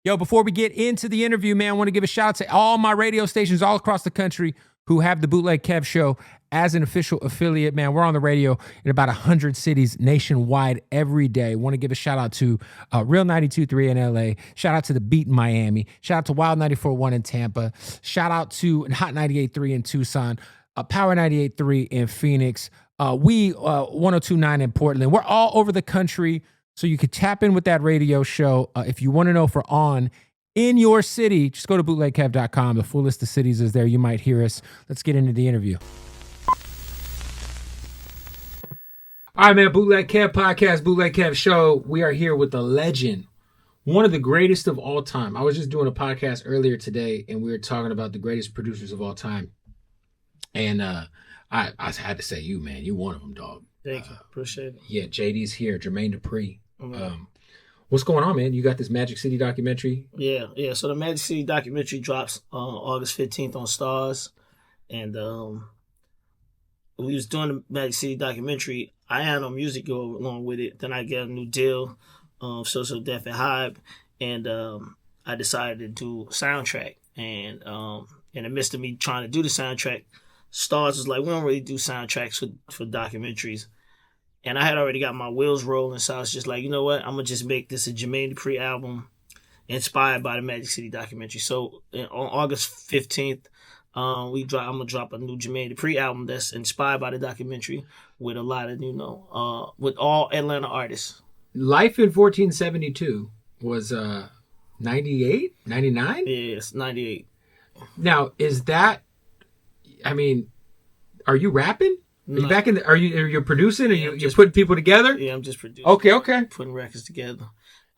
Yo, before we get into the interview, man, I want to give a shout out to all my radio stations all across the country who have the Bootleg Kev Show as an official affiliate. Man, we're on the radio in about 100 cities nationwide every day. Want to give a shout out to Real 92.3 in LA. Shout out to The Beat in Miami. Shout out to Wild 94.1 in Tampa. Shout out to Hot 98.3 in Tucson. Power 98.3 in Phoenix. We 102.9 in Portland. We're all over the country, so you can tap in with that radio show. If you want to know if we're on in your city, just go to bootlegkev.com. The full list of cities is there. You might hear us. Let's get into the interview. All right, man. Bootleg Kev Podcast, Bootleg Kev Show. We are here with the legend, one of the greatest of all time. I was just doing a podcast earlier today, and we were talking about the greatest producers of all time. And I had to say you, man. You one of them, dog. Thank you. Appreciate it. Yeah, JD's here. Jermaine Dupri. What's going on, man? You got this Magic City documentary? Yeah. So the Magic City documentary drops August 15th on Stars. And we was doing the Magic City documentary. I had no music go along with it. Then I got a new deal, Social Death and Hype. And I decided to do a soundtrack. And in the midst of me trying to do the soundtrack, Stars was like, we don't really do soundtracks for documentaries. And I had already got my wheels rolling, so I was just like, you know what? I'm going to just make this a Jermaine Dupri album inspired by the Magic City documentary. So on August 15th, I'm going to drop a new Jermaine Dupri album that's inspired by the documentary with a lot of, with all Atlanta artists. Life in 1472 was 98, 99? Yeah, it's 98. Now, is that, I mean, are you rapping? Are you back in are you producing? You're putting people together? Yeah, I'm just producing. Okay. Putting records together.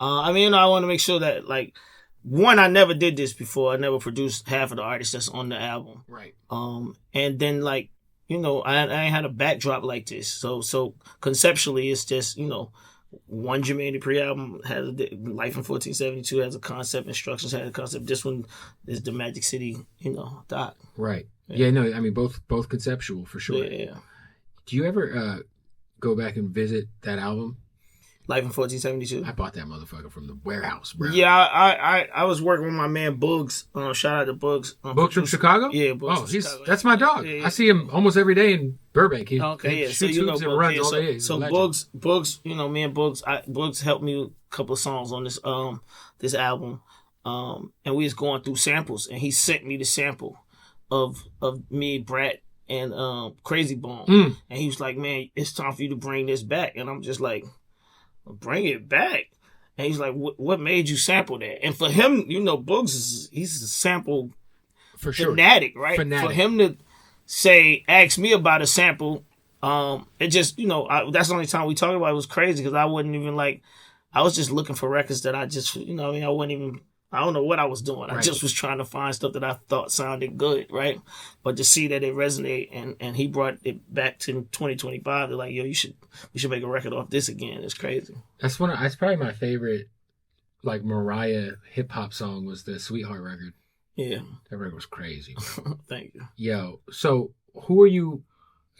I want to make sure that, like, one, I never did this before. I never produced half of the artists that's on the album. Right. And then, like, I ain't had a backdrop like this. So conceptually, it's just, one Jermaine Dupri album has Life in 1472 has a concept, Instructions has a concept. This one is the Magic City, doc. Right. Yeah, no, I mean, both conceptual for sure. Yeah. Do you ever go back and visit that album? Life in 1472? I bought that motherfucker from the warehouse, bro. Yeah, I was working with my man Bugs. Shout out to Bugs. Bugs from Chicago? Yeah, Bugs from Chicago. That's my dog. Yeah. I see him almost every day in Burbank. He shoots hoops and runs all day. So Bugs, me and Bugs, Bugs helped me a couple of songs on this album. And we was going through samples, and he sent me the sample of me, Brat, and Crazy Bone. And he was like, man, it's time for you to bring this back. And I'm just like, bring it back. And he's like, what made you sample that? And for him, Bugs he's a sample for sure fanatic, right? For him to ask me about a sample, it just, that's the only time we talked about it. It was crazy because I wasn't even I was just looking for records that I just, I wasn't even, I don't know what I was doing. Right. I just was trying to find stuff that I thought sounded good, right? But to see that it resonated and he brought it back to 2025, they're like, yo, we should make a record off this again. It's crazy. That's probably my favorite, like, Mariah hip hop song was the Sweetheart record. Yeah. That record was crazy. Thank you. Yo, so who are you?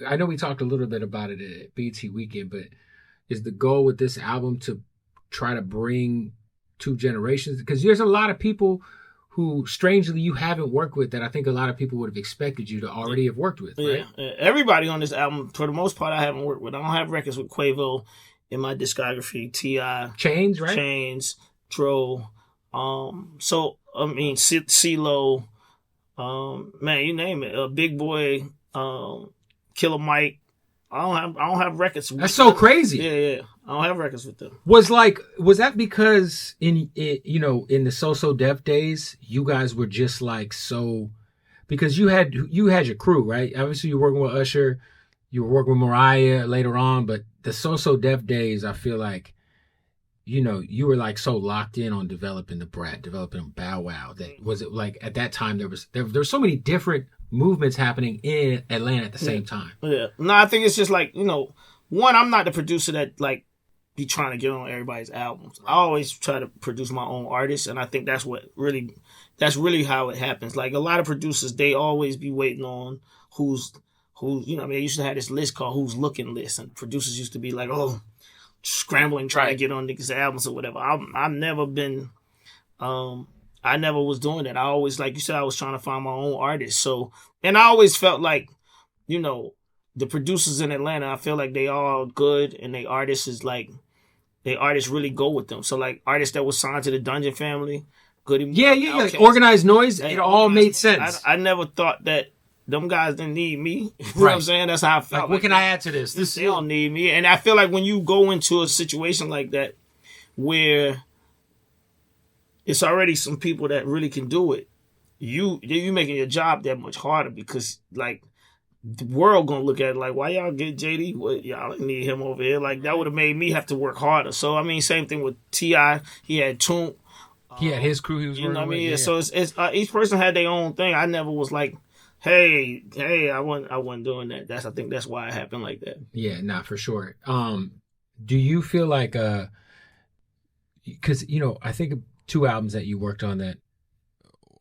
I know we talked a little bit about it at BT Weekend, but is the goal with this album to try to bring two generations? Because there's a lot of people who, strangely, you haven't worked with that I think a lot of people would have expected you to already have worked with, right? Yeah. Everybody on this album, for the most part, I haven't worked with. I don't have records with Quavo in my discography. T.I. Chains, right? Chains, Dro. CeeLo. Man, you name it. Big Boy, Killer Mike. I don't have records with That's so them. crazy. Yeah. I don't have records with them. Was that because in the So Def days, you guys were just like so, because you had your crew, right? Obviously you're working with Usher, you were working with Mariah later on, but the So Def days, I feel like, you were like so locked in on developing the Brat, developing Bow Wow. That was it like at that time there was so many different movements happening in Atlanta at the same time. Yeah. No, I think it's just like, one, I'm not the producer that like be trying to get on everybody's albums. I always try to produce my own artists, and I think that's really how it happens. Like a lot of producers, they always be waiting on who's I used to have this list called Who's Looking List, and producers used to be like, scrambling trying to get on niggas' albums or whatever. I've never been I never was doing that. I always, like you said, I was trying to find my own artist. So, and I always felt like, you know, the producers in Atlanta, I feel like they all good, and they artists is like, they artists really go with them. So like artists that was signed to the Dungeon Family, Goody Mob, Yeah. Outkast, Like Organized Noise, Hey, it all made Organized Noise, sense. I never thought that them guys didn't need me. You know what Right. I'm saying? That's how I felt. Like, what can I add to this? They don't need me. And I feel like when you go into a situation like that where it's already some people that really can do it, you making your job that much harder, because like the world gonna look at it like, why y'all get JD? What, y'all didn't need him over here. Like that would have made me have to work harder. So I mean, same thing with T.I. He had Toon. He had his crew he was You know working what I mean? with. So it's each person had their own thing. I never was like, hey, I wasn't doing that. I think that's why it happened like that. Yeah, nah, for sure. Do you feel like because I think of 2 albums that you worked on that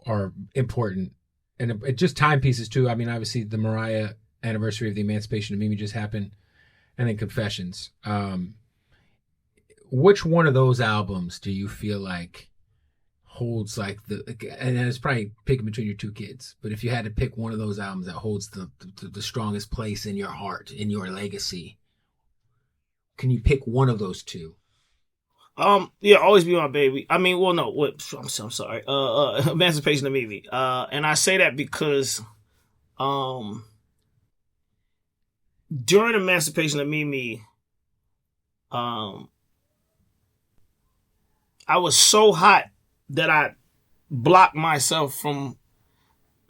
are important, and it just timepieces too. I mean, obviously the Mariah anniversary of the Emancipation of Mimi just happened, and then Confessions. Which one of those albums do you feel like holds like and it's probably picking between your 2 kids, but if you had to pick one of those albums that holds the strongest place in your heart, in your legacy, can you pick one of those 2? Yeah, Always Be My Baby. I mean, well, no, what? I'm sorry. Emancipation of Mimi. And I say that because, during Emancipation of Mimi, I was so hot that I blocked myself from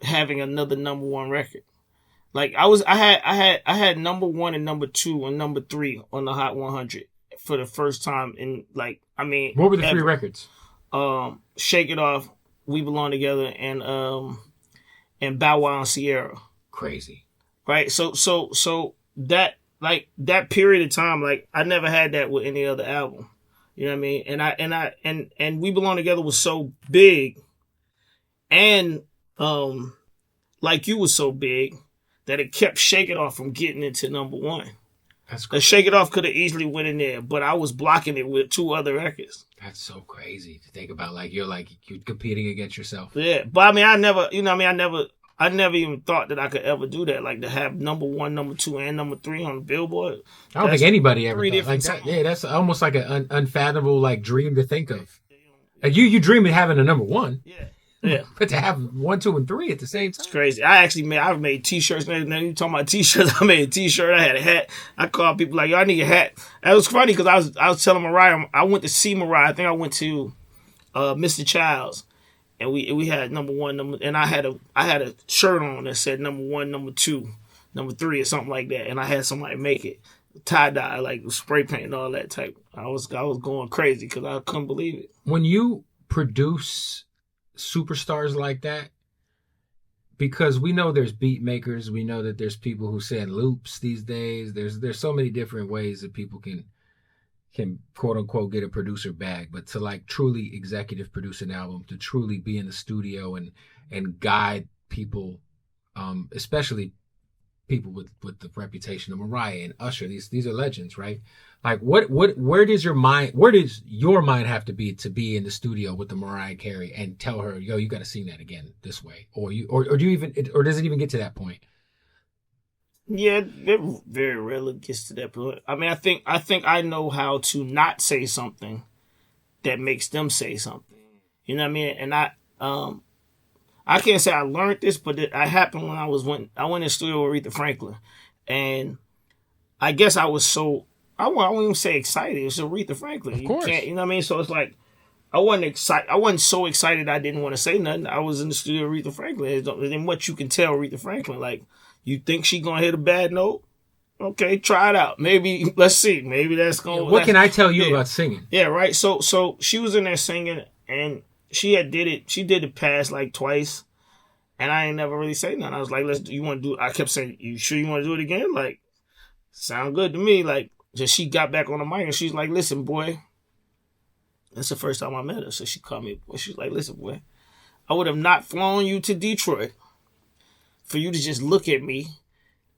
having another number 1 record. Like I had number 1 and number 2 and number 3 on the Hot 100 for the first time in, like, I mean, What were the 3 records? Shake It Off, We Belong Together, and Bow Wow and Sierra. Crazy. Right? So that, like, that period of time, like, I never had that with any other album. You know what I mean? And We Belong Together was so big, and Like You was so big that it kept Shake It Off from getting into number 1. That's The crazy. Shake It Off could have easily went in there, but I was blocking it with 2 other records. That's so crazy to think about. Like you're competing against yourself. Yeah, but I mean, I never even thought that I could ever do that. Like to have number 1, number 2, and number 3 on the Billboard. I don't think anybody ever 3 thought like different that. Yeah, that's almost like an unfathomable like dream to think of. Like you dream of having a number 1. Yeah. But to have 1, 2, and 3 at the same time. It's crazy. I've made t-shirts. Now you talking about t-shirts, I made a t-shirt. I had a hat. I called people like, yo, I need a hat. That was funny because I was telling Mariah, I went to see Mariah. I think I went to Mr. Childs, and we had number 1, and I had a shirt on that said number 1, number 2, number 3, or something like that. And I had somebody make it tie-dye, like spray paint and all that type. I was going crazy because I couldn't believe it. When you produce superstars like that, because we know there's beat makers, we know that there's people who send loops these days. There's so many different ways that people can quote unquote get a producer bag, but to like truly executive produce an album, to truly be in the studio and guide people, especially people with the reputation of Mariah and Usher. These are legends, right? Like where does your mind have to be in the studio with the Mariah Carey and tell her, yo, you got to sing that again this way, or do you even, or does it even get to that point? Yeah, it very rarely gets to that point. I mean, I think I know how to not say something that makes them say something. You know what I mean? And I can't say I learned this, but it happened when I went in the studio with Aretha Franklin, and I guess I was so, I won't even say excited. It was Aretha Franklin. Of course. You know what I mean? So it's like I wasn't so excited I didn't want to say nothing. I was in the studio with Aretha Franklin. And what you can tell Aretha Franklin, like, you think she gonna hit a bad note? Okay, try it out. Maybe, let's see. Maybe that's gonna. What can I tell you about singing? Yeah, right. So she was in there singing, and she did it past like twice, and I ain't never really say nothing. I was like, you want to do? I kept saying, you sure you want to do it again? Like, sound good to me. Like, just she got back on the mic and she's like, listen, boy. That's the first time I met her. So she called me. She's like, listen, boy, I would have not flown you to Detroit for you to just look at me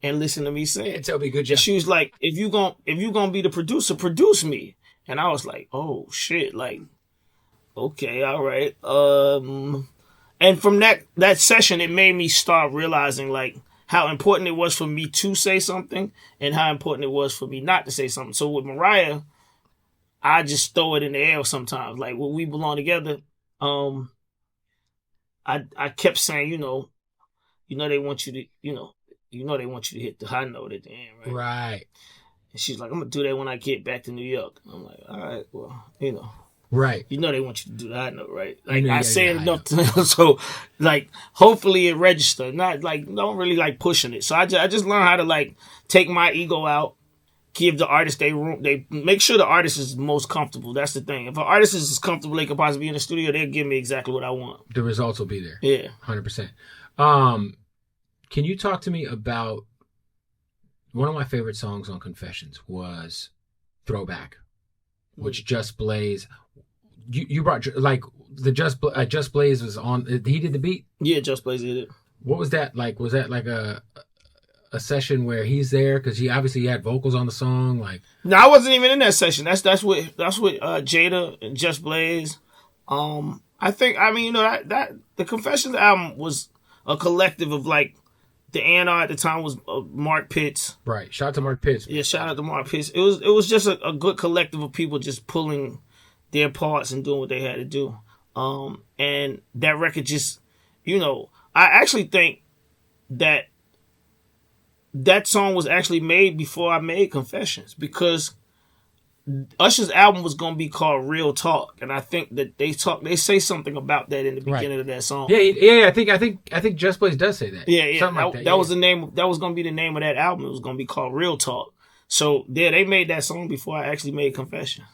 and listen to me sing. And tell me good job. And she was like, if you gonna be the producer, produce me. And I was like, oh shit, like, Okay, all right. And from that session, it made me start realizing like how important it was for me to say something and how important it was for me not to say something. So with Mariah, I just throw it in the air sometimes. Like when we belong together, I kept saying, they want you to, they want you to hit the high note at the end, right? Right. And she's like, I'm gonna do that when I get back to New York. I'm like, all right, well, Right. They want you to do the high note, right? Like I say it enough to them, so like hopefully it registers. Not like don't really like pushing it. So I just learned how to like take my ego out, give the artist they room. They make sure the artist is most comfortable. That's the thing. If an artist is as comfortable they could possibly be in the studio, they'll give me exactly what I want. The results will be there. Yeah, 100%. Can you talk to me about one of my favorite songs on Confessions was Throwback, which Just Blaze. You brought like the Just Blaze was on. He did the beat. Yeah, Just Blaze did it. What was that like? Was that like a session where he's there because he obviously had vocals on the song? Like, no, I wasn't even in that session. That's what Jada and Just Blaze. I think that the Confessions album was a collective of like the A&R at the time was Mark Pitts. Right. Shout out to Mark Pitts. Yeah, shout out to Mark Pitts. It was just a good collective of people just pulling their parts and doing what they had to do. And that record just, I actually think that song was actually made before I made Confessions because Usher's album was going to be called Real Talk, and I think that they say something about that in the beginning of that song. Yeah. I think Just Blaze does say that. Yeah. Something like that. That was the name. That was going to be the name of that album. It was going to be called Real Talk. So yeah, they made that song before I actually made Confession.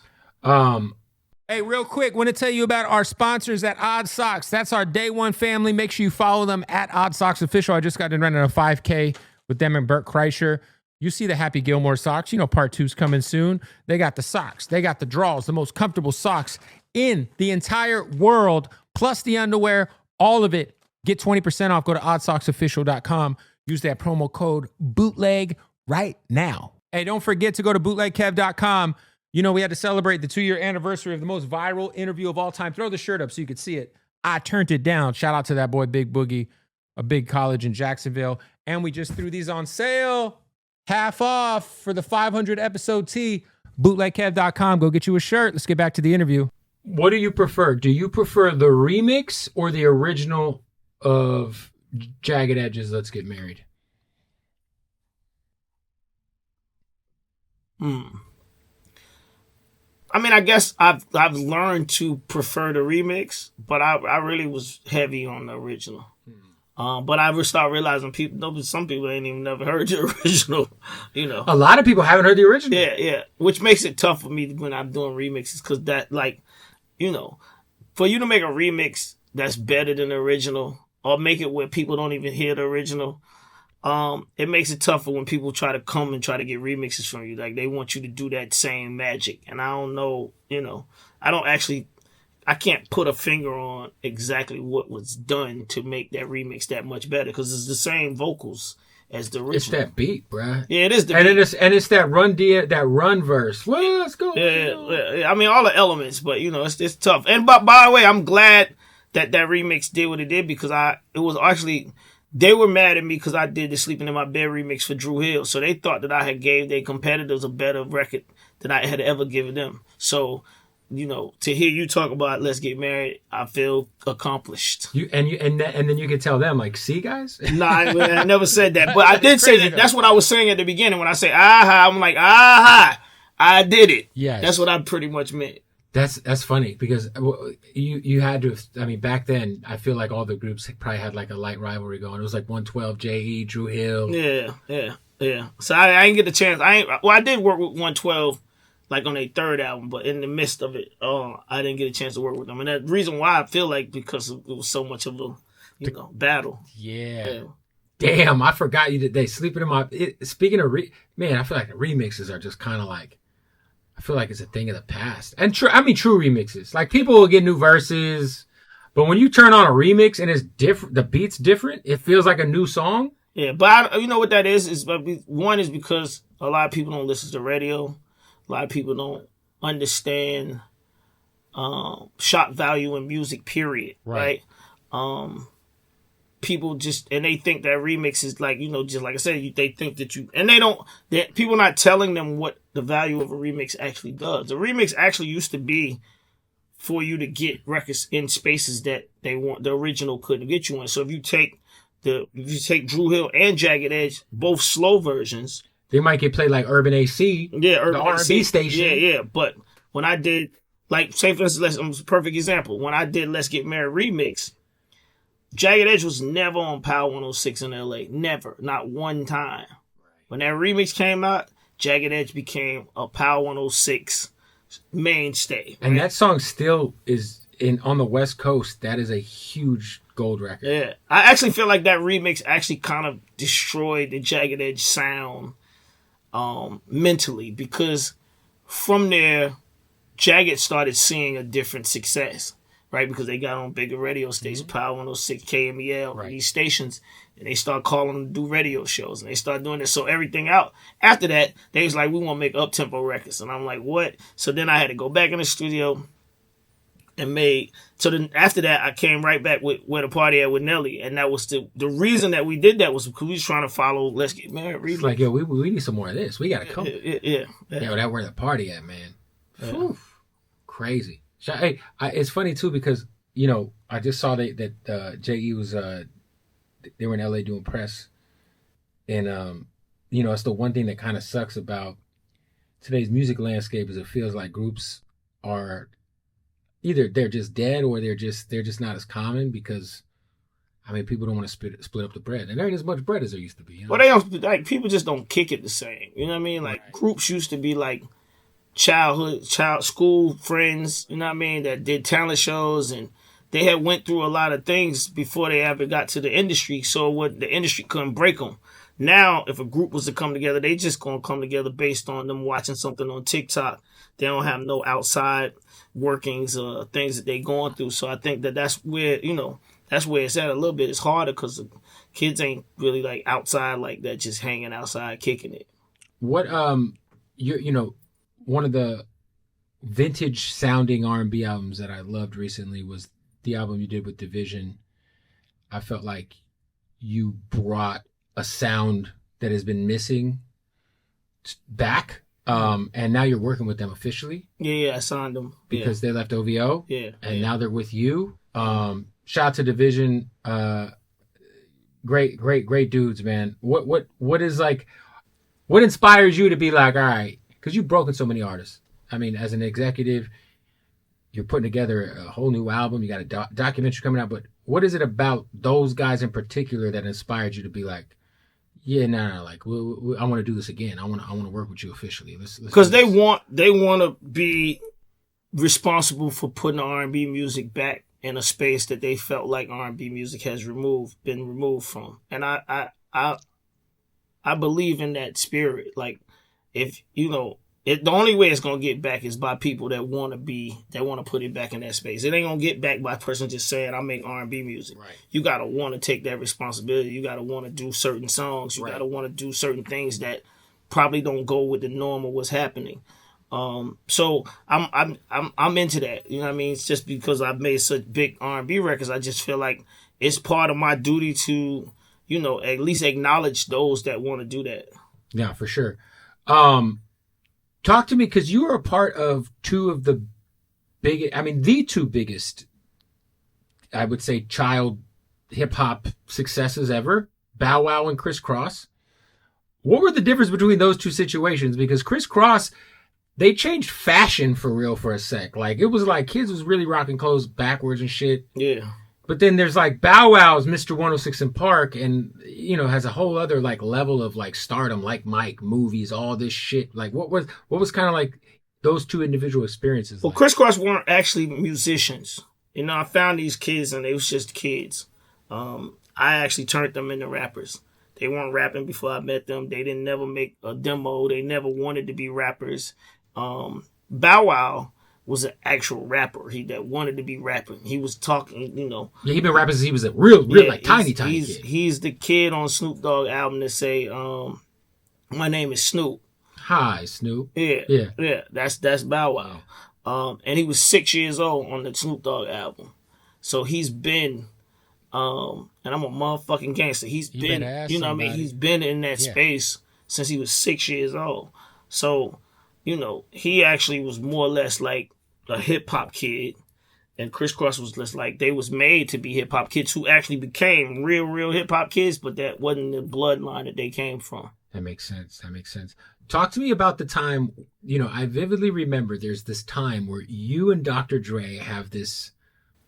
Hey, real quick, want to tell you about our sponsors at Odd Socks. That's our day one family. Make sure you follow them at Odd Socks Official. I just got done running a 5K with them and Burt Kreischer. You see the Happy Gilmore socks. Part 2's coming soon. They got the socks. They got the draws, the most comfortable socks in the entire world, plus the underwear, all of it. Get 20% off. Go to oddsocksofficial.com. Use that promo code BOOTLEG right now. Hey, don't forget to go to bootlegkev.com. We had to celebrate the 2-year anniversary of the most viral interview of all time. Throw the shirt up so you could see it. I turned it down. Shout out to that boy, Big Boogie, a big college in Jacksonville. And we just threw these on sale. Half off for the 500 episode tee. Bootlegkev.com. Go get you a shirt. Let's get back to the interview. What do you prefer? Do you prefer the remix or the original of Jagged Edge's Let's Get Married? I mean, I guess I've learned to prefer the remix, but I really was heavy on the original. But I start realizing some people ain't even never heard the original, A lot of people haven't heard the original. Yeah. Which makes it tough for me when I'm doing remixes because that, like, for you to make a remix that's better than the original or make it where people don't even hear the original, it makes it tougher when people try to come and try to get remixes from you. Like, they want you to do that same magic. And I don't know, I can't put a finger on exactly what was done to make that remix that much better because it's the same vocals as the original. It's that beat, bruh. Yeah, it is the beat. It's that run verse. Well, let's go. Yeah. I mean, all the elements, but it's tough. And by the way, I'm glad that remix did what it did because they were mad at me because I did the Sleeping in My Bed remix for Drew Hill. So they thought that I had gave their competitors a better record than I had ever given them. So, to hear you talk about Let's Get Married, I feel accomplished. And then you can tell them, like, see, guys? Nah, I never said that. But I did say that. That's what I was saying at the beginning. When I say, aha, I'm like, aha, I did it. Yes. That's what I pretty much meant. That's funny because you had to. I mean, back then, I feel like all the groups probably had like a light rivalry going. It was like 112, J.E., Drew Hill. Yeah. So I didn't get the chance. I did work with 112 like on their third album, but in the midst of it, I didn't get a chance to work with them. And that reason why I feel like because it was so much of a battle. Yeah. Damn, I forgot you today. Sleeping in My. Speaking of man, I feel like the remixes are just kind of like. I feel like it's a thing of the past. And true remixes. Like, people will get new verses, but when you turn on a remix and it's different, the beat's different, it feels like a new song. Yeah, but you know what that is? One is because a lot of people don't listen to radio. A lot of people don't understand shock value in music, period. Right? People just, and they think that remix is like, just like I said, they think that and they don't, that people not telling them what the value of a remix actually does. A remix actually used to be for you to get records in spaces that the original couldn't get you in. So if you take Dru Hill and Jagged Edge, both slow versions, they might get played like Urban AC, the R&B station. Yeah. But when I did, like, say for instance, a perfect example, when I did Let's Get Married remix, Jagged Edge was never on Power 106 in LA. Never. Not one time. When that remix came out, Jagged Edge became a Power 106 mainstay. And that song still is on the West Coast. That is a huge gold record. Yeah. I actually feel like that remix actually kind of destroyed the Jagged Edge sound mentally, because from there, Jagged started seeing a different success. Right, because they got on bigger radio stations, Power 106, KMEL, these stations, and they start calling them to do radio shows, and they start doing this. So everything out. After that, they was like, we want to make up-tempo records. And I'm like, what? So then I had to go back in the studio and so then after that, I came right back with Where the Party At with Nelly. And that was the reason that we did that was because we was trying to follow Let's Get Married. It's like, yo, we need some more of this. We got to come. Yeah. Yo, that Where the Party At, man. Yeah. Crazy. Hey, it's funny too because I just saw that J.E. was they were in LA doing press, and it's the one thing that kind of sucks about today's music landscape is it feels like groups are either they're just dead or they're just not as common because people don't want to split up the bread, and there ain't as much bread as there used to be. Well, they don't, like, people just don't kick it the same. You know what I mean? Like groups used to be like school friends, that did talent shows, and they had went through a lot of things before they ever got to the industry, so the industry couldn't break them. Now, if a group was to come together, they just gonna come together based on them watching something on TikTok. They don't have no outside workings or things that they going through. So I think that's where, that's where it's at a little bit. It's harder because the kids ain't really like outside like that, just hanging outside, kicking it. What, one of the vintage sounding R&B albums that I loved recently was the album you did with Division. I felt like you brought a sound that has been missing back. And now you're working with them officially. Yeah, I signed them. Because they left OVO. Yeah. And now they're with you. Shout out to Division. Great dudes, man. What is like, what inspires you to be like, all right, because you've broken so many artists. As an executive, you're putting together a whole new album. You got a documentary coming out. But what is it about those guys in particular that inspired you to be like, yeah, like I want to do this again. I want to work with you officially. Because they want to be responsible for putting R&B music back in a space that they felt like R&B music has been removed from. And I believe in that spirit. Like, if the only way it's gonna get back is by people that want to put it back in that space. It ain't gonna get back by a person just saying I make R&B music. Right. You gotta want to take that responsibility. You gotta want to do certain songs. You gotta want to do certain things that probably don't go with the norm of what's happening. So I'm into that. You know what I mean? It's just because I've made such big R&B records. I just feel like it's part of my duty to at least acknowledge those that want to do that. Yeah, for sure. Talk to me, because you are a part of two of the the two biggest, I would say, child hip-hop successes ever, Bow Wow and Kross. What were the difference between those two situations? Because Kross, they changed fashion for real for a sec. Like, it was like kids was really rocking clothes backwards and shit. Yeah. But then there's like Bow Wow's Mr. 106 in Park, and has a whole other like level of like stardom, like Mike, movies, all this shit. Like, what was kind of like those two individual experiences? Well, like? Kross weren't actually musicians. I found these kids and they was just kids. I actually turned them into rappers. They weren't rapping before I met them. They didn't never make a demo. They never wanted to be rappers. Bow Wow was an actual rapper. He that wanted to be rapping. He was talking, Yeah, he been rapping since he was a real like tiny kid. He's the kid on Snoop Dogg album that say, my name is Snoop. Hi, Snoop. Yeah. That's Bow Wow. And he was 6 years old on the Snoop Dogg album. So he's been, and I'm a motherfucking gangster. He's been, you know what I mean? He's been in that space since he was 6 years old. So, you know, he actually was more or less like a hip hop kid. And Kross was just like, they was made to be hip hop kids who actually became real hip hop kids, but that wasn't the bloodline that they came from. That makes sense. Talk to me about the time, you know, I vividly remember there's this time where you and Dr. Dre have this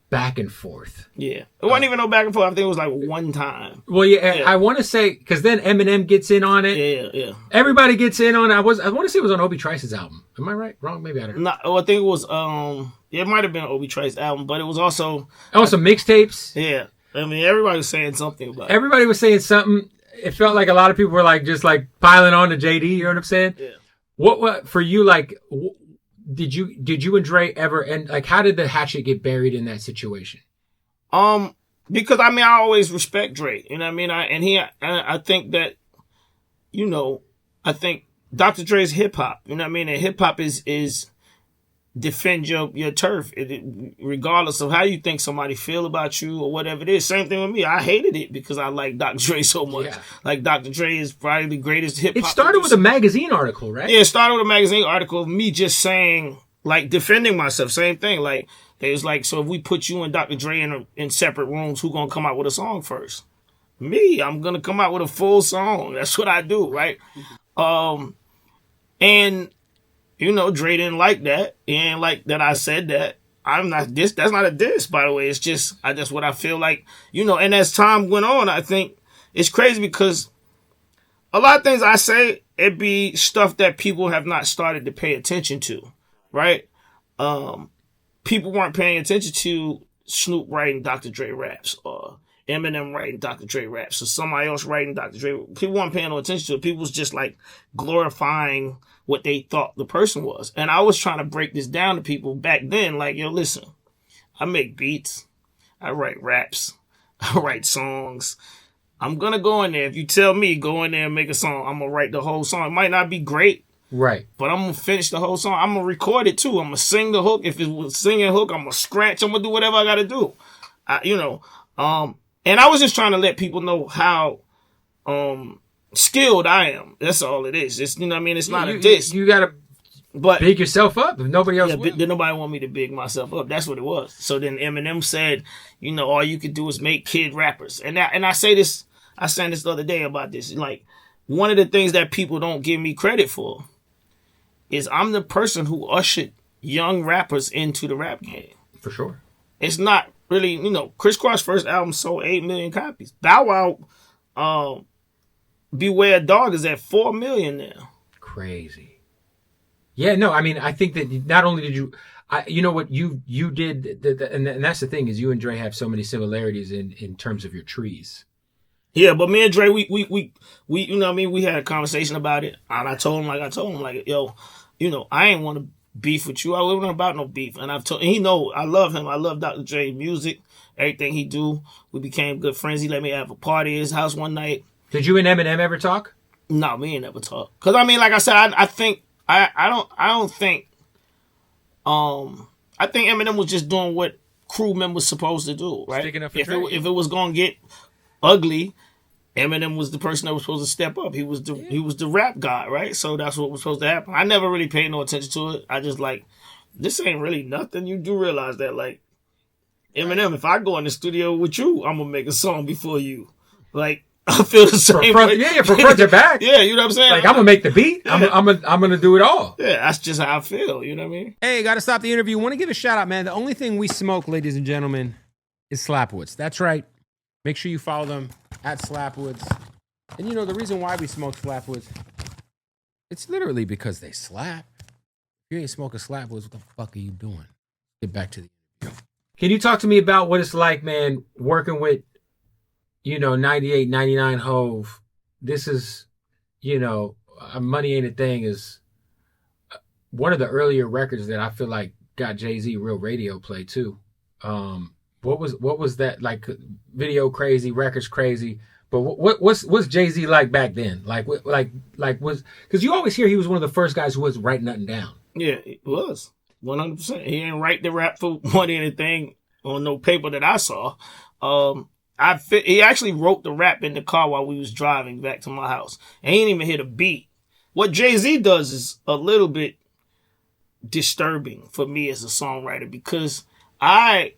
back and forth. Yeah. It wasn't even no back and forth. I think it was like one time. Well, yeah. I want to say, because then Eminem gets in on it. Yeah. Everybody gets in on it. I want to say it was on Obi Trice's album. Am I right? Wrong? Maybe I don't know. No, I think it was, it might have been Obi Trice's album, but it was also... some mixtapes? Yeah. I mean, everybody was saying something about it. Everybody was saying something. It felt like a lot of people were like just like piling on to JD. You know what I'm saying? Yeah. What for you? Like, did you and Dre ever and like how did the hatchet get buried in that situation? Because I mean I always respect Dre. You know what I mean? I think that, you know, I think Dr. Dre is hip hop. You know what I mean? And hip hop is defend your turf, regardless of how you think somebody feel about you or whatever it is. Same thing with me. I hated it because I like Dr. Dre so much. Yeah. Like Dr. Dre is probably the greatest hip hop. It started with a magazine article, right? Yeah, it started with a magazine article of me just saying, like, defending myself. Same thing. Like, it was like, so if we put you and Dr. Dre in separate rooms, who gonna come out with a song first? Me. I'm gonna come out with a full song. That's what I do, right? And you know, Dre didn't like that. He ain't like that I said that. I'm not this. That's not a diss, by the way. It's just what I feel like, you know. And as time went on, I think it's crazy because a lot of things I say, it be stuff that people have not started to pay attention to, right? People weren't paying attention to Snoop writing Dr. Dre raps or Eminem writing Dr. Dre raps or somebody else writing Dr. Dre. People weren't paying no attention to it. People was just like glorifying what they thought the person was. And I was trying to break this down to people back then. Like, yo, listen, I make beats. I write raps. I write songs. I'm going to go in there. If you tell me, go in there and make a song, I'm going to write the whole song. It might not be great. Right. But I'm going to finish the whole song. I'm going to record it too. I'm going to sing the hook. If it was singing hook, I'm going to scratch. I'm going to do whatever I got to do. And I was just trying to let people know how skilled I am. That's all it is. It's, you know what I mean? It's not a diss. You got to big yourself up if nobody else will. Then nobody want me to big myself up. That's what it was. So then Eminem said, you know, all you could do is make kid rappers. And I say this, I said this the other day about this. Like, one of the things that people don't give me credit for is I'm the person who ushered young rappers into the rap game. For sure. It's not really, you know, Kross' first album sold 8 million copies. Bow Wow, Beware Dog is at 4 million now. Crazy. Yeah, no, I mean, I think that not only did you know what you did, and that's the thing is you and Dre have so many similarities in terms of your trees. Yeah, but me and Dre, we you know what I mean, we had a conversation about it, and I told him, like, yo, you know, I ain't want to beef with you. I wasn't about no beef. And he know I love him. I love Dr. Dre music, everything he do. We became good friends. He let me have a party at his house one night. Did you and Eminem ever talk? No, we ain't never talk. Cause I mean, like I said, I think Eminem was just doing what crew members supposed to do, right? Sticking up for Dre. If it was gonna get ugly, Eminem was the person that was supposed to step up. He was the rap guy, right? So that's what was supposed to happen. I never really paid no attention to it. I just like, this ain't really nothing. You do realize that, like, Eminem, if I go in the studio with you, I'm gonna make a song before you. Like, I feel the same way. Yeah, from front to back. Yeah, you know what I'm saying? Like, I'm gonna make the beat. Yeah. I'm gonna do it all. Yeah, that's just how I feel. You know what I mean? Hey, gotta stop the interview. Want to give a shout out, man. The only thing we smoke, ladies and gentlemen, is Slapwoods. That's right. Make sure you follow them at Slapwoods. And you know, the reason why we smoke Slapwoods, it's literally because they slap. If you ain't smoking Slapwoods, what the fuck are you doing? Get back to the interview. Can you talk to me about what it's like, man, working with, you know, 98, 99 Hove? This is, you know, Money Ain't a Thing is one of the earlier records that I feel like got Jay-Z real radio play too. What was that like? Video crazy, records crazy. But what's Jay-Z like back then? Like was because you always hear he was one of the first guys who was writing nothing down. Yeah, it was. 100%. He didn't write the rap for money or anything on no paper that I saw. He actually wrote the rap in the car while we was driving back to my house. And he didn't even hit a beat. What Jay-Z does is a little bit disturbing for me as a songwriter, because I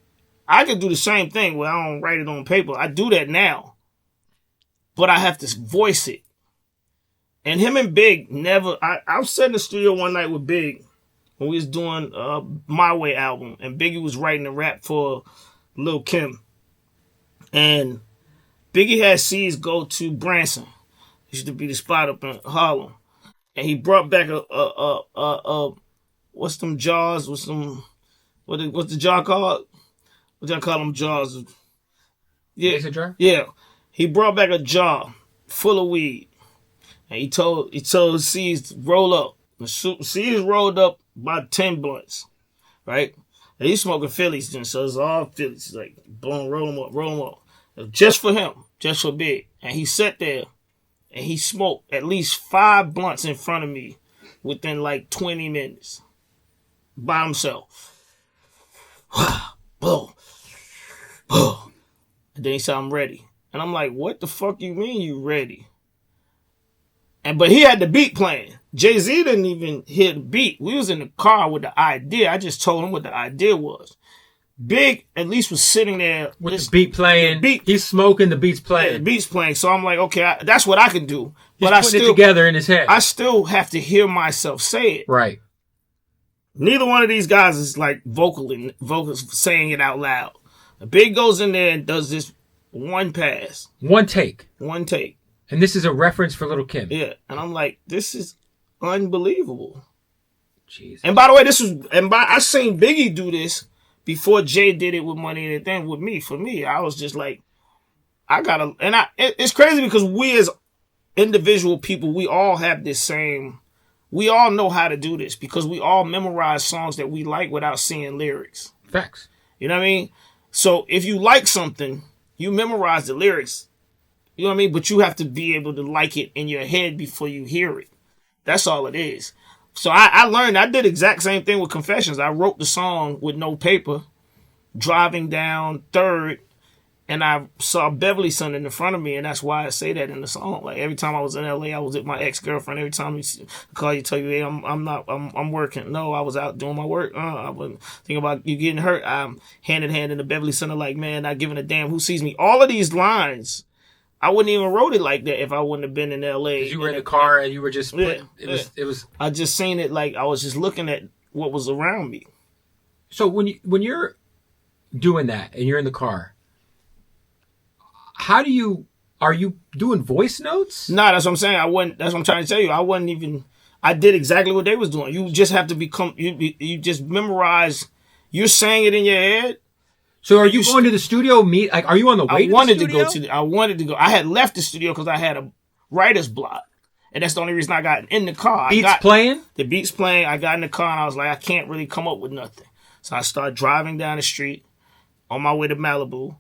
could do the same thing where I don't write it on paper. I do that now, but I have to voice it. And him and Big never. I was sitting in the studio one night with Big when we was doing My Way album, and Biggie was writing the rap for Lil' Kim, and Biggie had C's go to Branson. It used to be the spot up in Harlem, and he brought back what's them jars? What's the jar called? What y'all call them jars? Yeah, Mason jar? Yeah. He brought back a jar full of weed, and he told C's to roll up. C's rolled up about 10 blunts, right? And he's smoking Phillies then, so it's all Phillies. It's like, boom, roll them up. Just for him, just for Big. And he sat there, and he smoked at least 5 blunts in front of me within like 20 minutes by himself. Boom. Boom. And then he said, I'm ready. And I'm like, what the fuck you mean you ready? But he had the beat playing. Jay-Z didn't even hear the beat. We was in the car with the idea. I just told him what the idea was. Big at least was sitting there with the beat playing. He's smoking, the beat's playing. Yeah, the beat's playing. So I'm like, okay, that's what I can do. He's putting it together in his head. I still have to hear myself say it. Right. Neither one of these guys is like vocal saying it out loud. Big goes in there and does this one pass. One take. And this is a reference for Lil' Kim. Yeah. And I'm like, this is unbelievable. Jesus. And by the way, I seen Biggie do this before Jay did it with Money and Anything with me. For me, I was just like, it's crazy because we as individual people, we all have this same, we all know how to do this because we all memorize songs that we like without seeing lyrics. Facts. You know what I mean? So if you like something, you memorize the lyrics. You know what I mean? But you have to be able to like it in your head before you hear it. That's all it is. So I learned, I did the exact same thing with Confessions. I wrote the song with no paper, driving down 3rd, and I saw Beverly Sun in front of me, and that's why I say that in the song. Like every time I was in LA, I was with my ex-girlfriend. Every time I call you, tell you, hey, I'm working. No, I was out doing my work. I wasn't thinking about you getting hurt. I'm hand in hand in the Beverly Sun, like, man, not giving a damn who sees me. All of these lines, I wouldn't even wrote it like that if I wouldn't have been in LA. You were in the car and you were just it was. I just seen it like I was just looking at what was around me. So when you're doing that and you're in the car, are you doing voice notes? No, that's what I'm saying. That's what I'm trying to tell you. I did exactly what they was doing. You just have to you just memorize. You're saying it in your head. So are you going to the studio meet? Like, are you on the way to the studio? I wanted to go. I had left the studio because I had a writer's block. And that's the only reason I got in the car. Beats playing? The beats playing. I got in the car and I was like, I can't really come up with nothing. So I started driving down the street on my way to Malibu.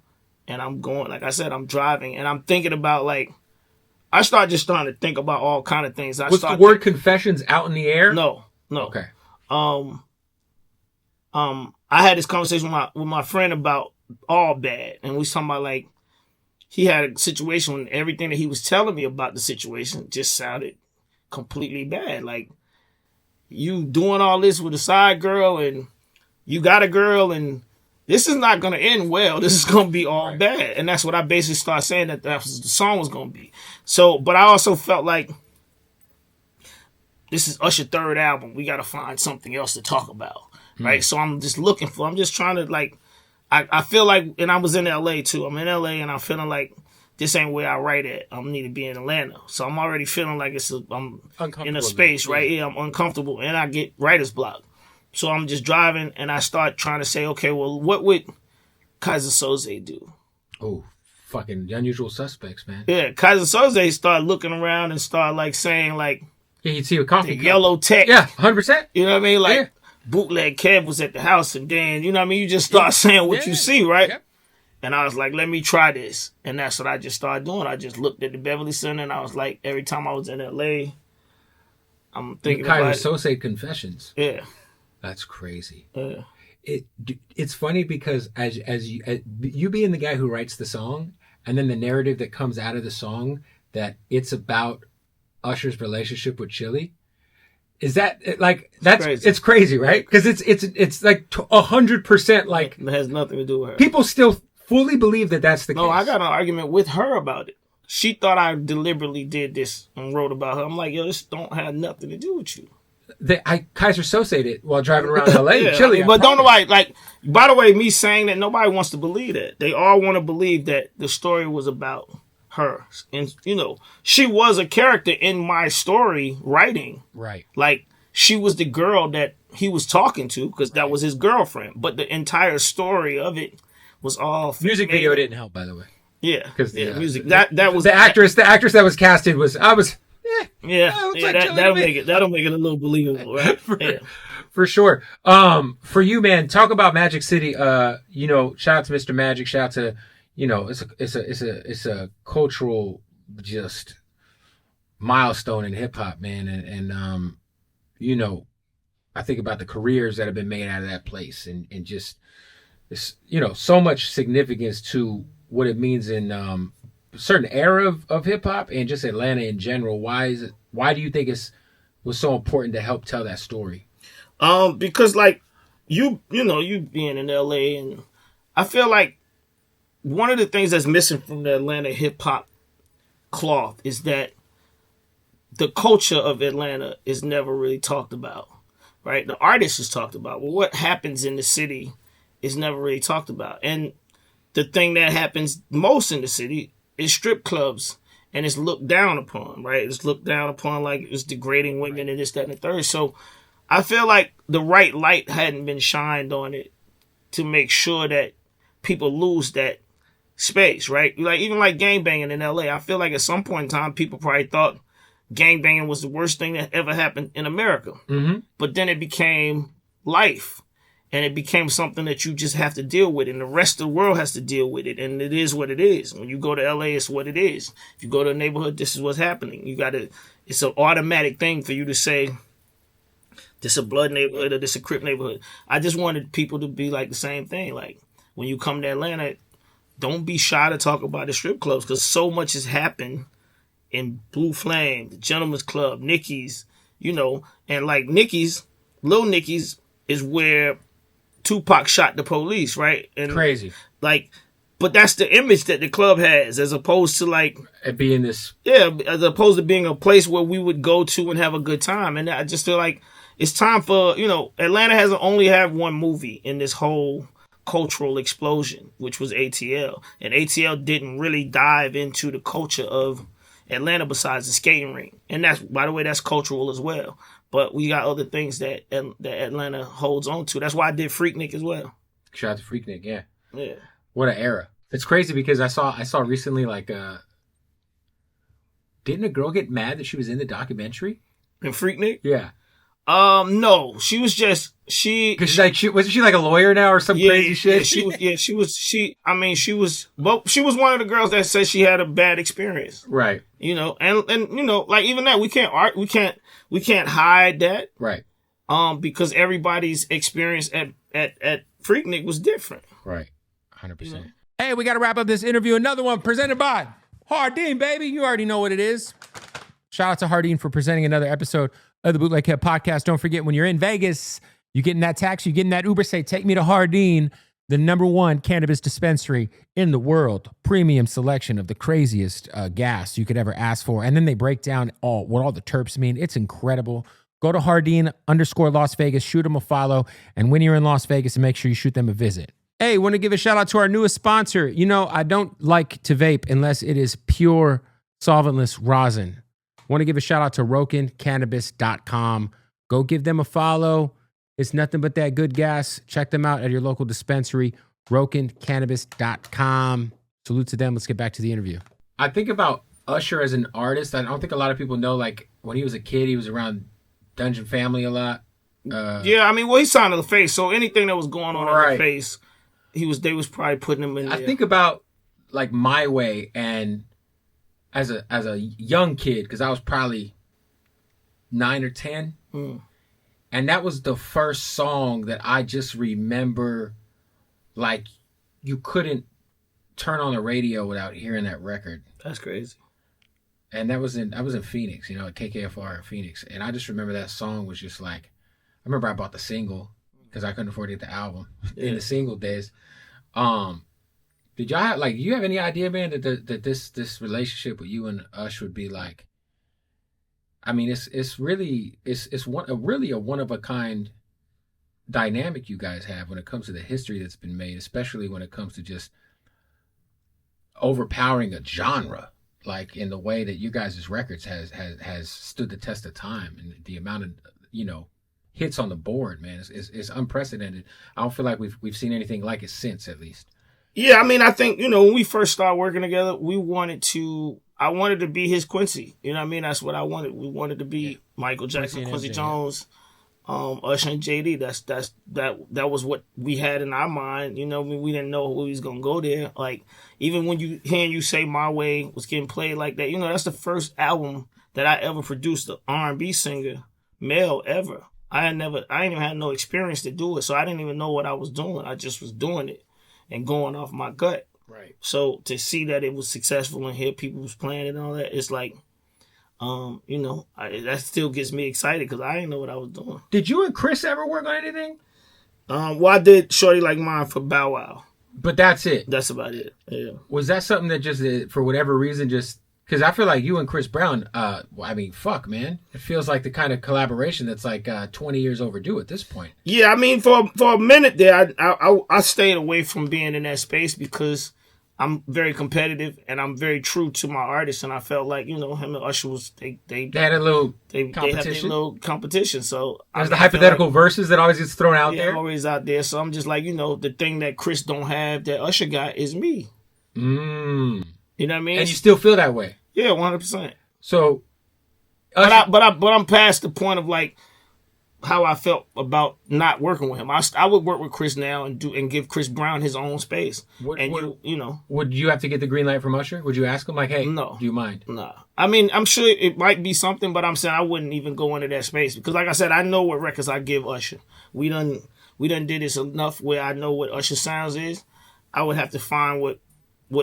And I'm going, like I said, I'm driving. And I'm thinking about, like, I started just starting to think about all kind of things. Was the word Confessions out in the air? No. Okay. I had this conversation with my friend about All Bad, and we was talking about like he had a situation when everything that he was telling me about the situation just sounded completely bad. Like you doing all this with a side girl, and you got a girl, and this is not gonna end well. This is gonna be all bad, and that's what I basically started saying that was the song was gonna be. So, but I also felt like this is Usher's 3rd album. We gotta find something else to talk about. Right, so I'm just trying to like, I feel like, and I was in LA too. I'm in LA and I'm feeling like this ain't where I write at. I need to be in Atlanta. So I'm already feeling like I'm in a space, right? Yeah, I'm uncomfortable and I get writer's block. So I'm just driving and I start trying to say, okay, well, what would Kaiser Soze do? Oh, fucking Unusual Suspects, man. Yeah, Kaiser Soze started looking around and started like saying like, yeah, you'd see a coffee cup. Yellow tech. Yeah, 100%. You know what I mean? Like, Bootleg Kev was at the house, and then, you know what I mean? You just start saying what you see, right? Yep. And I was like, let me try this. And that's what I just started doing. I just looked at the Beverly Center, and I was like, every time I was in LA, I'm thinking about it. Kaiser Soze Confessions. Yeah. That's crazy. Yeah. It's funny because as you being the guy who writes the song, and then the narrative that comes out of the song that it's about Usher's relationship with Chili. Is that like that's crazy. It's crazy, right? Because it's like 100% like It has nothing to do with her. People still fully believe that that's the case. No, I got an argument with her about it. She thought I deliberately did this and wrote about her. I'm like, yo, this don't have nothing to do with you. Kaiser Sosa'd it while driving around LA. Yeah, Chili, but don't nobody like. By the way, me saying that, nobody wants to believe that. They all want to believe that the story was about her, and she was a character in my story writing. Right. Like she was the girl that he was talking to because that was his girlfriend. But the entire story of it was all music video didn't help, by the way. Yeah, because music that was the actress that was casted was that'll make it a little believable, right? For sure. For you, man, talk about Magic City. Shout out to Mr. Magic. Shout out to it's a cultural just milestone in hip hop, man, and I think about the careers that have been made out of that place, and just it's so much significance to what it means in a certain era of hip hop and just Atlanta in general. Why do you think was so important to help tell that story? Because like you being in LA, and I feel like one of the things that's missing from the Atlanta hip hop cloth is that the culture of Atlanta is never really talked about, right? The artist is talked about, but what happens in the city is never really talked about. And the thing that happens most in the city is strip clubs, and it's looked down upon, right? It's looked down upon like it's degrading women and this, that, and the third. So I feel like the right light hadn't been shined on it to make sure that people lose that space, right? Like even like gangbanging in LA, I feel like at some point in time, people probably thought gangbanging was the worst thing that ever happened in America. Mm-hmm. But then it became life. And it became something that you just have to deal with, and the rest of the world has to deal with it. And it is what it is. When you go to LA, it's what it is. If you go to a neighborhood, this is what's happening. It's an automatic thing for you to say, this a blood neighborhood or this a Crip neighborhood. I just wanted people to be like the same thing. Like when you come to Atlanta, don't be shy to talk about the strip clubs, because so much has happened in Blue Flame, the Gentleman's Club, Nicky's, and like Lil Nicky's is where Tupac shot the police, right? And crazy. Like, but that's the image that the club has, as opposed to like it being this. Yeah, as opposed to being a place where we would go to and have a good time. And I just feel like it's time for Atlanta has only had one movie in this whole cultural explosion, which was ATL, and ATL didn't really dive into the culture of Atlanta besides the skating ring, and that's, by the way, that's cultural as well. But we got other things that Atlanta holds on to. That's why I did Freaknik as well. Shout out to Freaknik, yeah. Yeah. What an era. It's crazy because I saw recently like didn't a girl get mad that she was in the documentary? In Freaknik? Yeah. No. She was just because wasn't she like a lawyer now or some crazy shit? Yeah, she was one of the girls that said she had a bad experience. Right. And like even that we can't hide that. Right. Because everybody's experience at Freaknik was different. Right. 100%. Hey, we got to wrap up this interview. Another one presented by Hardin, baby. You already know what it is. Shout out to Hardin for presenting another episode of the Bootleg Kev podcast. Don't forget, when you're in Vegas, you get in that taxi, you get in that Uber, say, take me to Hardin, the #1 cannabis dispensary in the world. Premium selection of the craziest gas you could ever ask for. And then they break down what all the terps mean. It's incredible. Go to Hardin_Las Vegas, shoot them a follow. And when you're in Las Vegas, make sure you shoot them a visit. Hey, want to give a shout out to our newest sponsor. I don't like to vape unless it is pure solventless rosin. Want to give a shout out to RokinCannabis.com. Go give them a follow. It's nothing but that good gas. Check them out at your local dispensary, RokinCannabis.com. Salute to them. Let's get back to the interview. I think about Usher as an artist. I don't think a lot of people know, like, when he was a kid, he was around Dungeon Family a lot. Yeah, I mean, well, he signed to the Face, so anything that was going on in the Face, they was probably putting him in there. I think about, like, My Way, and as a young kid, because I was probably 9 or 10, And that was the first song that I just remember, like, you couldn't turn on the radio without hearing that record. That's crazy. And I was in Phoenix, at KKFR in Phoenix. And I just remember that song was just like, I remember I bought the single because I couldn't afford to get the album in the single days. Did y'all have, you have any idea, man, that this relationship with you and Ush would be like? I mean, it's really a one of a kind dynamic you guys have when it comes to the history that's been made, especially when it comes to just overpowering a genre, like in the way that you guys' records has stood the test of time, and the amount of hits on the board, man, is unprecedented. I don't feel like we've seen anything like it since, at least. Yeah, I mean, I think, when we first started working together, I wanted to be his Quincy. You know what I mean? That's what I wanted. We wanted to be Michael Jackson, Quincy Jones, Usher and JD. That was what we had in our mind. We didn't know who was gonna go there. Like, even when hearing you say My Way was getting played like that, that's the first album that I ever produced an R&B singer, male, ever. I ain't even had no experience to do it, so I didn't even know what I was doing. I just was doing it and going off my gut. Right. So to see that it was successful and hear people was playing it and all that, it's like, that still gets me excited because I didn't know what I was doing. Did you and Kriss ever work on anything? Well, I did Shorty Like Mine for Bow Wow. But that's it. That's about it. Yeah. Was that something that just, for whatever reason, just... Because I feel like you and Chris Brown, fuck, man. It feels like the kind of collaboration that's like 20 years overdue at this point. Yeah, I mean, for a minute there, I stayed away from being in that space because I'm very competitive and I'm very true to my artists. And I felt like, him and Usher was, they had a little competition. They had their little competition. So there's the hypothetical verses that always gets thrown out there. Always out there. So I'm just like, the thing that Kriss don't have that Usher got is me. You know what I mean? And you still feel that way? Yeah, 100%. So, but I'm past the point of like how I felt about not working with him. I would work with Kriss now and give Chris Brown his own space. Would you have to get the green light from Usher? Would you ask him like, hey, no, do you mind? No. I mean, I'm sure it might be something, but I'm saying I wouldn't even go into that space because, like I said, I know what records I give Usher. We done did this enough where I know what Usher sounds is. I would have to find what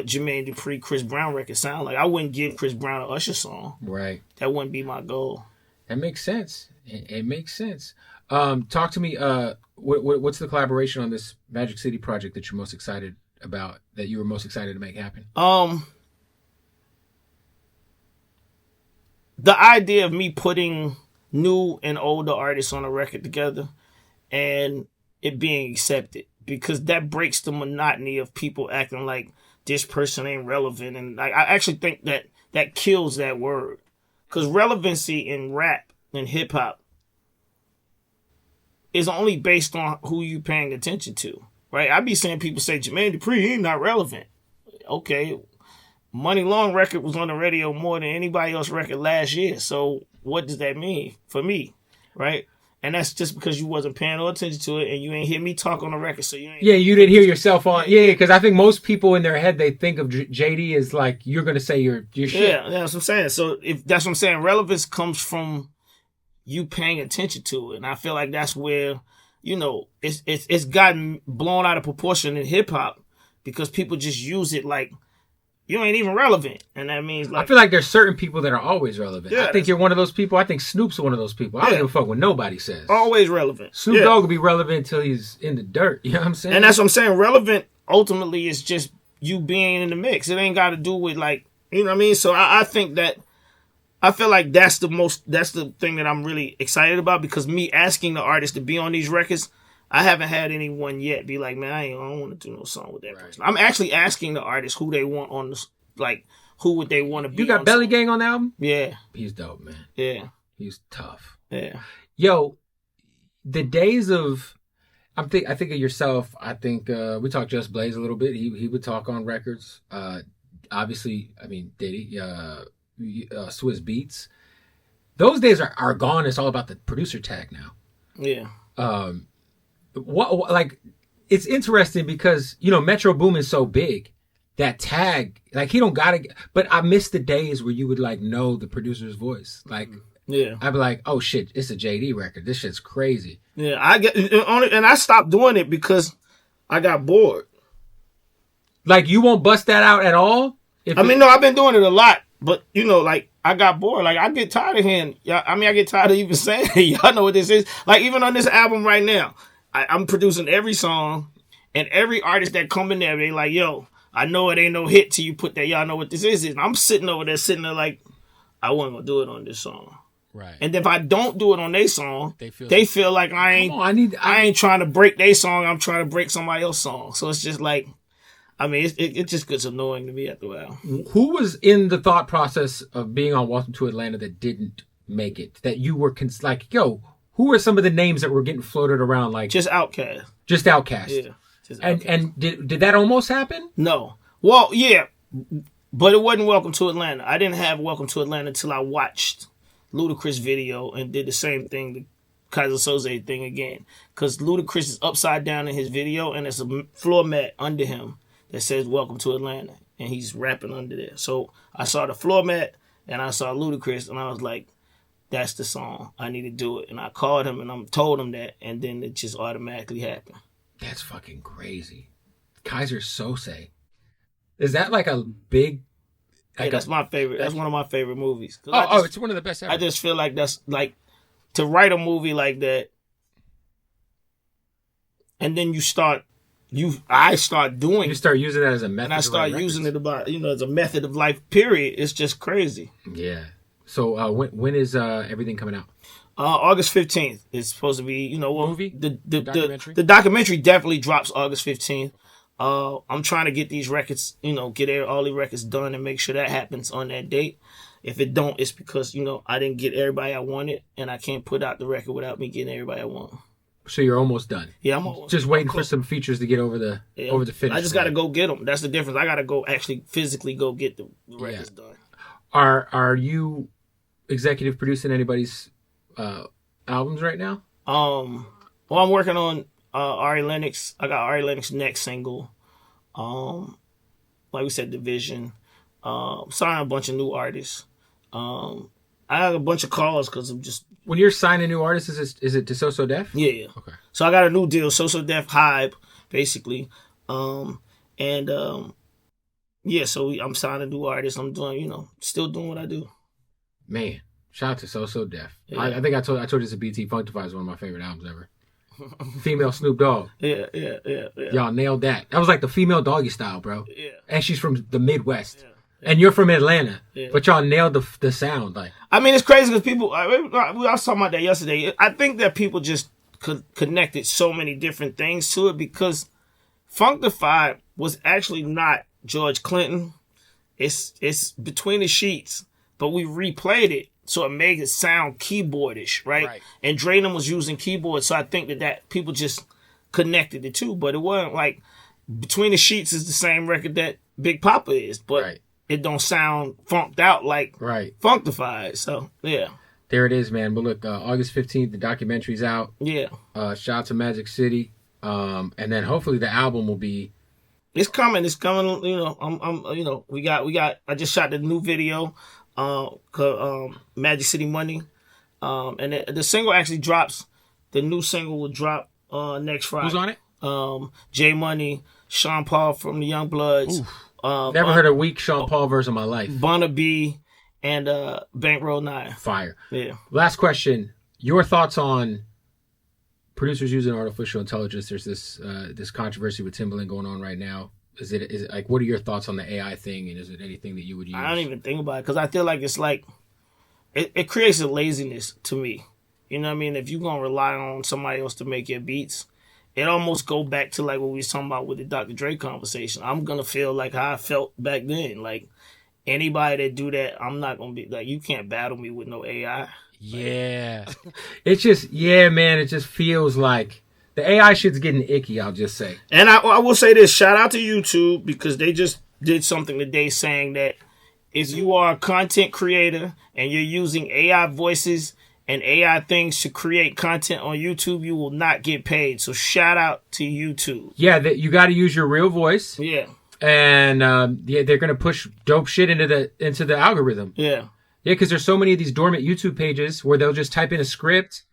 Jermaine Dupri, Chris Brown record sound like. I wouldn't give Chris Brown an Usher song. Right. That wouldn't be my goal. That makes sense. It makes sense. Talk to me. What's the collaboration on this Magic City project that you're most excited about? That you were most excited to make happen? The idea of me putting new and older artists on a record together, and it being accepted, because that breaks the monotony of people acting like this person ain't relevant. And I actually think that kills that word. Because relevancy in rap and hip hop is only based on who you paying attention to, right? I be seeing people say, Jermaine Dupri, he not relevant. Okay, Money Long record was on the radio more than anybody else record last year. So what does that mean for me, right? And that's just because you wasn't paying no attention to it and you ain't hear me talk on the record. So you ain't... Yeah, you didn't hear yourself on... Yeah, because I think most people in their head, they think of JD as like, you're going to say your shit. Yeah, that's what I'm saying. So if that's what I'm saying, relevance comes from you paying attention to it. And I feel like that's where, it's gotten blown out of proportion in hip-hop because people just use it like, you ain't even relevant. And that means like... I feel like there's certain people that are always relevant. Yeah, I think you're one of those people. I think Snoop's one of those people. I don't give a fuck what nobody says. Always relevant. Snoop Dogg will be relevant until he's in the dirt. You know what I'm saying? And that's what I'm saying. Relevant ultimately is just you being in the mix. It ain't got to do with like, you know what I mean? So I think that, I feel like that's the thing that I'm really excited about, because me asking the artist to be on these records, I haven't had anyone yet be like, man, I don't want to do no song with that person. I'm actually asking the artist who they want on this, like, who would they want to be. You got Belly Gang on the album? Yeah. He's dope, man. Yeah. He's tough. Yeah. Yo, the days of, I think of yourself. I think we talked Just Blaze a little bit. He would talk on records. Obviously, I mean, Diddy, Swiss Beats. Those days are gone. It's all about the producer tag now. Yeah. What like, it's interesting because Metro Boomin is so big that tag, like, he don't gotta. But I miss the days where you would like know the producer's voice. Like, Yeah. I'd be like, oh shit, it's a JD record. This shit's crazy. Yeah, and I stopped doing it because I got bored. Like, you won't bust that out at all? No, I've been doing it a lot, but like I got bored. Like I get tired of hearing. I get tired of even saying it. Y'all know what this is. Like even on this album right now, I'm producing every song, and every artist that come in there, they like, yo, I know it ain't no hit till you put that. Y'all know what this is. And I'm sitting over there, like, I wasn't gonna do it on this song. Right. And if I don't do it on their song, they feel like I ain't trying to break their song. I'm trying to break somebody else's song. So it's just like, it just gets annoying to me after a while. Who was in the thought process of being on Welcome to Atlanta that didn't make it? That you were like, yo, who are some of the names that were getting floated around? Like just Outkast. Just Outkast. Yeah. Just Outkast. And did that almost happen? No. Well, yeah, but it wasn't Welcome to Atlanta. I didn't have Welcome to Atlanta until I watched Ludacris video and did the same thing, the Kaiser Soze thing again. Because Ludacris is upside down in his video, and there's a floor mat under him that says Welcome to Atlanta, and he's rapping under there. So I saw the floor mat, and I saw Ludacris, and I was like, that's the song. I need to do it. And I called him, and I told him that, and then it just automatically happened. That's fucking crazy. Kaiser Soze. Is that like a big... Like that's my favorite. That's one of my favorite movies. It's one of the best ever. I just feel like that's like, to write a movie like that, and then I start doing. You start using that as a method. And I start using it as a method of life. Period. It's just crazy. Yeah. So when is everything coming out? August 15th. It's supposed to be movie. The documentary. The documentary definitely drops August 15th. I'm trying to get these records, get all the records done and make sure that happens on that date. If it don't, it's because, I didn't get everybody I wanted, and I can't put out the record without me getting everybody I want. So you're almost done. Yeah, I'm almost just waiting for some features to get over the finish. I just got to go get them. That's the difference. I got to go actually physically go get the records done. Are you executive producing anybody's albums right now? Well, I'm working on Ari Lennox. I got Ari Lennox's next single. Like we said, Division. Signing a bunch of new artists. I have a bunch of calls because I'm just... When you're signing new artists, is it to So Def? Yeah. Okay. So I got a new deal, So Def Hype, basically. So I'm signing new artists. I'm doing, still doing what I do. Man, shout out to So Def. Yeah. I think I told you this at BT Funktify is one of my favorite albums ever. Female Snoop Dogg. Yeah. Y'all nailed that. That was like the female Doggy Style, bro. Yeah. And she's from the Midwest. Yeah. And you're from Atlanta. Yeah. But y'all nailed the sound. Like, it's crazy because people... I was talking about that yesterday. I think that people just connected so many different things to it because Funktified was actually not George Clinton. It's Between the Sheets. But we replayed it. So it made it sound keyboardish, right? And Draynham was using keyboards, so I think that people just connected the two. But it wasn't like Between the Sheets is the same record that Big Papa is, but it don't sound funked out like Funktified. So yeah, there it is, man. But look, August 15th, the documentary's out. Yeah. Shout out to Magic City, and then hopefully the album will be. It's coming. It's coming. We got. I just shot the new video. Magic City Money, and the single actually drops. The new single will drop next Friday. Who's on it? J Money, Sean Paul from the Young Bloods. Never heard a weak Sean Paul verse in my life. Burna B and Bankroll 9. Fire. Yeah. Last question: your thoughts on producers using artificial intelligence? There's this controversy with Timbaland going on right now. Is it like, what are your thoughts on the AI thing, and is it anything that you would use? I don't even think about it because I feel like it's like it creates a laziness to me. You know what I mean? If you're gonna rely on somebody else to make your beats, it almost go back to like what we was talking about with the Dr. Dre conversation. I'm gonna feel like how I felt back then. Like anybody that do that, I'm not gonna be like, you can't battle me with no AI. Yeah, it's just man. It just feels like. The AI shit's getting icky, I'll just say. And I will say this, shout out to YouTube because they just did something today saying that if you are a content creator and you're using AI voices and AI things to create content on YouTube, you will not get paid. So shout out to YouTube. Yeah, you got to use your real voice. Yeah. And they're going to push dope shit into the algorithm. Yeah. Yeah, because there's so many of these dormant YouTube pages where they'll just type in a script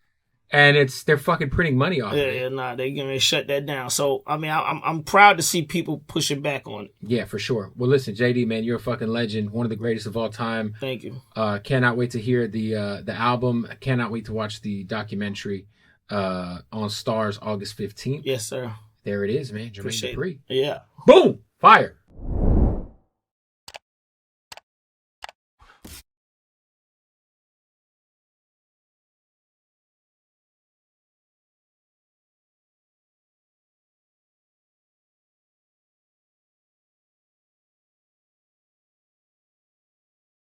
and they're fucking printing money off of it. Yeah, nah, they gonna shut that down. So I mean, I'm proud to see people pushing back on it. Yeah, for sure. Well, listen, JD, man, you're a fucking legend, one of the greatest of all time. Thank you. Cannot wait to hear the album. Cannot wait to watch the documentary on Stars August 15th. Yes, sir. There it is, man. Jermaine Dupri. Yeah. Boom! Fire.